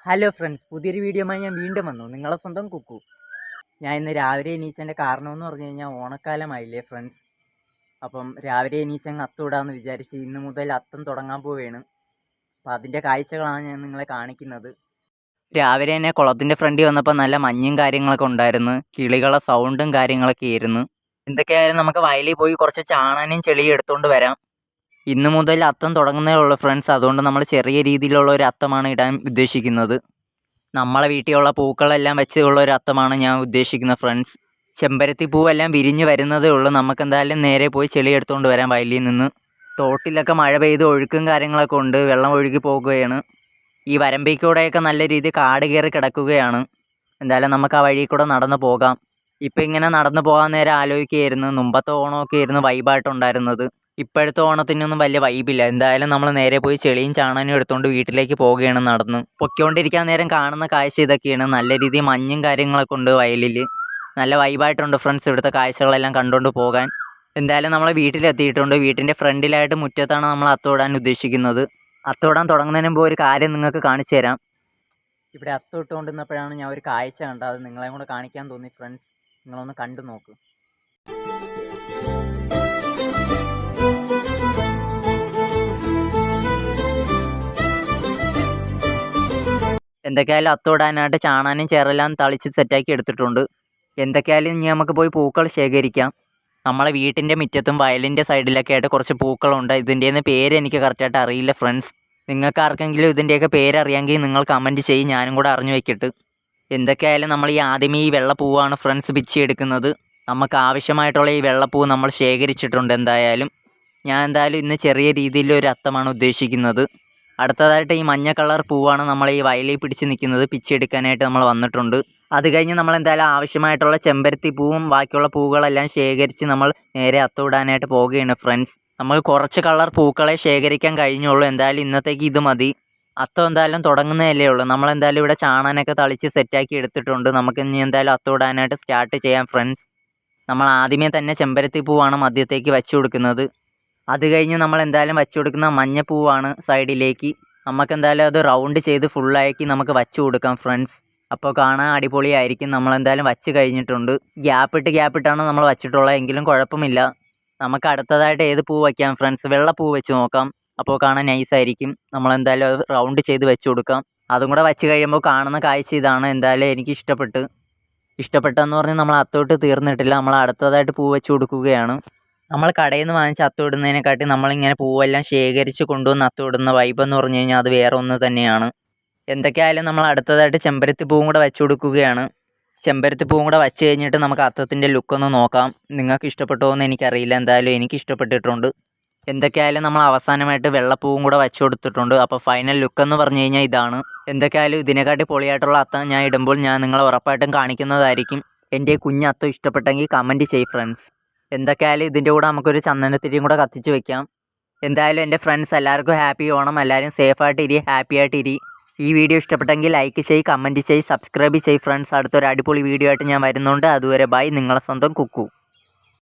Hello friends, പുതിയൊരു വീഡിയോയുമായി ഞാൻ വീണ്ടും വന്നു. നിങ്ങളെ സ്വന്തം കുക്കു. ഞാൻ ഇന്ന് രാവിലെ എണീച്ചതിൻ്റെ കാരണമെന്ന് പറഞ്ഞു കഴിഞ്ഞാൽ ഓണക്കാലമായില്ലേ ഫ്രണ്ട്സ്. അപ്പം രാവിലെ എണീച്ചങ്ങ് അത്തം ഇടാമെന്ന് വിചാരിച്ച് ഇന്ന് മുതൽ അത്തം തുടങ്ങാൻ പോവുകയാണ്. അപ്പം അതിൻ്റെ കാഴ്ചകളാണ് ഞാൻ നിങ്ങളെ കാണിക്കുന്നത്. രാവിലെ തന്നെ കുളത്തിൻ്റെ ഫ്രണ്ടിൽ വന്നപ്പോൾ നല്ല മഞ്ഞും കാര്യങ്ങളൊക്കെ ഉണ്ടായിരുന്നു. കിളികളെ സൗണ്ടും കാര്യങ്ങളൊക്കെ ആയിരുന്നു. എന്തൊക്കെയായാലും നമുക്ക് വയലിൽ പോയി കുറച്ച് ചാണാനും ചെളിയും എടുത്തുകൊണ്ട് വരാം. ഇന്ന് മുതൽ അത്തം തുടങ്ങുന്നേ ഉള്ളൂ ഫ്രണ്ട്സ്. അതുകൊണ്ട് നമ്മൾ ചെറിയ രീതിയിലുള്ള ഒരു അത്തമാണ് ഇടാൻ ഉദ്ദേശിക്കുന്നത്. നമ്മളെ വീട്ടിലുള്ള പൂക്കളെല്ലാം വെച്ചുള്ള ഒരു അത്തമാണ് ഞാൻ ഉദ്ദേശിക്കുന്നത് ഫ്രണ്ട്സ്. ചെമ്പരത്തി പൂവെല്ലാം വിരിഞ്ഞ് വരുന്നതേ ഉള്ളൂ. നമുക്കെന്തായാലും നേരെ പോയി ചെളി എടുത്തുകൊണ്ട് വരാം വയലിൽ നിന്ന്. തോട്ടിലൊക്കെ മഴ പെയ്ത് ഒഴുക്കും കാര്യങ്ങളൊക്കെ ഉണ്ട്, വെള്ളം ഒഴുകി പോകുകയാണ്. ഈ വരമ്പിൽ നല്ല രീതിയിൽ കാട് കയറി കിടക്കുകയാണ്. എന്തായാലും നമുക്ക് ആ വഴി കൂടെ നടന്നു പോകാം. ഇപ്പം ഇങ്ങനെ നടന്നു പോകാൻ നേരം ആലോചിക്കുകയായിരുന്നു, മുമ്പത്തെ ഓണമൊക്കെ ആയിരുന്നു വൈബായിട്ടുണ്ടായിരുന്നത്. ഇപ്പോഴത്തെ ഓണത്തിനൊന്നും വലിയ വൈബില്ല. എന്തായാലും നമ്മൾ നേരെ പോയി ചെളിയും ചാണനും എടുത്തുകൊണ്ട് വീട്ടിലേക്ക് പോവുകയാണ് നടന്ന്. പൊയ്ക്കൊണ്ടിരിക്കാൻ നേരം കാണുന്ന കാഴ്ച ഇതൊക്കെയാണ്. നല്ല രീതിയിൽ മഞ്ഞും കാര്യങ്ങളൊക്കെ ഉണ്ട് വയലിൽ. നല്ല വൈബായിട്ടുണ്ട് ഫ്രണ്ട്സ് ഇവിടുത്തെ കാഴ്ചകളെല്ലാം കണ്ടുകൊണ്ട് പോകാൻ. എന്തായാലും നമ്മൾ വീട്ടിലെത്തിയിട്ടുണ്ട്. വീട്ടിൻ്റെ ഫ്രണ്ടിലായിട്ട് മുറ്റത്താണ് നമ്മൾ അത്തോടാൻ ഉദ്ദേശിക്കുന്നത്. അത്തോടാൻ തുടങ്ങുന്നതിന് മുമ്പ് ഒരു കാര്യം നിങ്ങൾക്ക് കാണിച്ചു തരാം. ഇവിടെ അത്തം ഇട്ടുകൊണ്ടിരുന്നപ്പോഴാണ് ഞാൻ ഒരു കാഴ്ച കണ്ടത്. അത് നിങ്ങളെയും കൂടെ കാണിക്കാൻ തോന്നി ഫ്രണ്ട്സ്. നിങ്ങളൊന്ന് കണ്ടു നോക്ക്. എന്തൊക്കെയായാലും അത്തോടാനായിട്ട് ചാണാനും ചേറെല്ലാം തളിച്ച് സെറ്റാക്കി എടുത്തിട്ടുണ്ട്. എന്തൊക്കെയായാലും ഇനി നമുക്ക് പോയി പൂക്കൾ ശേഖരിക്കാം. നമ്മളെ വീട്ടിൻ്റെ മുറ്റത്തും വയലിൻ്റെ സൈഡിലൊക്കെ ആയിട്ട് കുറച്ച് പൂക്കളുണ്ട്. ഇതിൻ്റെയൊന്നും പേര് എനിക്ക് കറക്റ്റായിട്ട് അറിയില്ല ഫ്രണ്ട്സ്. നിങ്ങൾക്ക് ആർക്കെങ്കിലും ഇതിൻ്റെയൊക്കെ പേരറിയാമെങ്കിൽ നിങ്ങൾ കമൻറ്റ് ചെയ്യും, ഞാനും കൂടെ അറിഞ്ഞു വയ്ക്കട്ട്. എന്തൊക്കെയായാലും നമ്മൾ ആദ്യമേ ഈ വെള്ളപ്പൂവാണ് ഫ്രണ്ട്സ് പിച്ചിയെടുക്കുന്നത്. നമുക്ക് ആവശ്യമായിട്ടുള്ള ഈ വെള്ളപ്പൂ നമ്മൾ ശേഖരിച്ചിട്ടുണ്ട്. എന്തായാലും ഞാൻ ഇന്ന് ചെറിയ രീതിയിലൊരു അത്തമാണ് ഉദ്ദേശിക്കുന്നത്. അടുത്തതായിട്ട് ഈ മഞ്ഞ കളർ പൂവാണ് നമ്മൾ ഈ വയലിൽ പിടിച്ച് നിൽക്കുന്നത്. പിച്ചെടുക്കാനായിട്ട് നമ്മൾ വന്നിട്ടുണ്ട്. അത് കഴിഞ്ഞ് നമ്മൾ ആവശ്യമായിട്ടുള്ള ചെമ്പരത്തി പൂവും ബാക്കിയുള്ള പൂക്കളെല്ലാം ശേഖരിച്ച് നമ്മൾ നേരെ അത്തം ഇടാനായിട്ട് പോവുകയാണ് ഫ്രണ്ട്സ്. നമ്മൾ കുറച്ച് കളർ പൂക്കളെ ശേഖരിക്കാൻ കഴിഞ്ഞുള്ളൂ. ഇന്നത്തേക്ക് ഇത് മതി. അത്തം തുടങ്ങുന്നതല്ലേ ഉള്ളൂ. നമ്മൾ ഇവിടെ ചാണാനൊക്കെ തളിച്ച് സെറ്റാക്കി എടുത്തിട്ടുണ്ട്. നമുക്ക് ഇനി അത്തം ഇടാനായിട്ട് സ്റ്റാർട്ട് ചെയ്യാം ഫ്രണ്ട്സ്. നമ്മൾ ആദ്യമേ തന്നെ ചെമ്പരത്തി പൂവാണ് മധ്യത്തേക്ക് വെച്ച് കൊടുക്കുന്നത്. അത് കഴിഞ്ഞ് നമ്മൾ വെച്ച് കൊടുക്കുന്ന മഞ്ഞപ്പൂവാണ് സൈഡിലേക്ക്. നമുക്ക് അത് റൗണ്ട് ചെയ്ത് ഫുള്ളാക്കി നമുക്ക് വച്ച് കൊടുക്കാം ഫ്രണ്ട്സ്. അപ്പോൾ കാണാൻ അടിപൊളിയായിരിക്കും. നമ്മൾ വച്ച് കഴിഞ്ഞിട്ടുണ്ട്. ഗ്യാപ്പിട്ടാണ് നമ്മൾ വച്ചിട്ടുള്ളത്, എങ്കിലും കുഴപ്പമില്ല. നമുക്ക് അടുത്തതായിട്ട് ഏത് പൂ വയ്ക്കാം ഫ്രണ്ട്സ്? വെള്ളപ്പൂ വെച്ച് നോക്കാം. അപ്പോൾ കാണാൻ നൈസായിരിക്കും. നമ്മൾ അത് റൗണ്ട് ചെയ്ത് വെച്ച് കൊടുക്കാം. അതും കൂടെ വച്ച് കഴിയുമ്പോൾ കാണുന്ന കാഴ്ച ഇതാണ്. എനിക്ക് ഇഷ്ടപ്പെട്ടെന്ന് പറഞ്ഞ് നമ്മൾ അത്തോട്ട് തീർന്നിട്ടില്ല. നമ്മൾ അടുത്തതായിട്ട് പൂ വെച്ച് കൊടുക്കുകയാണ്. നമ്മൾ കടയിൽ നിന്ന് വാങ്ങിച്ച് അത്തം ഇടുന്നതിനെക്കാട്ടി നമ്മളിങ്ങനെ പൂവെല്ലാം ശേഖരിച്ച് കൊണ്ടുവന്ന് അത്തം ഇടുന്ന വൈബ് എന്ന് പറഞ്ഞു കഴിഞ്ഞാൽ അത് വേറെ ഒന്ന് തന്നെയാണ്. എന്തൊക്കെയായാലും നമ്മൾ അടുത്തതായിട്ട് ചെമ്പരത്തി പൂവും കൂടെ വെച്ച് കൊടുക്കുകയാണ്. ചെമ്പരത്തി പൂവും കൂടെ വെച്ച് കഴിഞ്ഞിട്ട് നമുക്ക് അത്തത്തിൻ്റെ ലുക്കൊന്ന് നോക്കാം. നിങ്ങൾക്ക് ഇഷ്ടപ്പെട്ടോ എന്ന് എനിക്കറിയില്ല. എന്തായാലും എനിക്ക് ഇഷ്ടപ്പെട്ടിട്ടുണ്ട്. എന്തൊക്കെയായാലും നമ്മൾ അവസാനമായിട്ട് വെള്ളപ്പൂവും കൂടെ വെച്ച് കൊടുത്തിട്ടുണ്ട്. അപ്പോൾ ഫൈനൽ ലുക്ക് എന്ന് പറഞ്ഞു കഴിഞ്ഞാൽ ഇതാണ്. എന്തൊക്കെയായാലും ഇതിനെക്കാട്ടി പൊളിയായിട്ടുള്ള അത്തം ഞാൻ ഇടുമ്പോൾ ഞാൻ നിങ്ങളെ ഉറപ്പായിട്ടും കാണിക്കുന്നതായിരിക്കും. എൻ്റെ കുഞ്ഞ് അത്തം ഇഷ്ടപ്പെട്ടെങ്കിൽ കമൻറ്റ് ചെയ്യ് ഫ്രണ്ട്സ്. എന്തൊക്കെയായാലും ഇതിൻ്റെ കൂടെ നമുക്കൊരു ചന്ദനത്തിരിയും കൂടെ കത്തിച്ച് വെക്കാം. എന്തായാലും എൻ്റെ ഫ്രണ്ട്സ് എല്ലാവർക്കും ഹാപ്പി ഓണം. എല്ലാവരും സേഫായിട്ടിരി, ഹാപ്പി ആയിട്ടിരി. ഈ വീഡിയോ ഇഷ്ടപ്പെട്ടെങ്കിൽ ലൈക്ക് ചെയ്യ്, കമൻറ്റ് ചെയ്യ്, സബ്സ്ക്രൈബ് ചെയ്യ് ഫ്രണ്ട്സ്. അടുത്തൊരു അടിപൊളി വീഡിയോ ആയിട്ട് ഞാൻ വരുന്നുണ്ട്. അതുവരെ ബൈ. നിങ്ങളെ സ്വന്തം കുക്കു.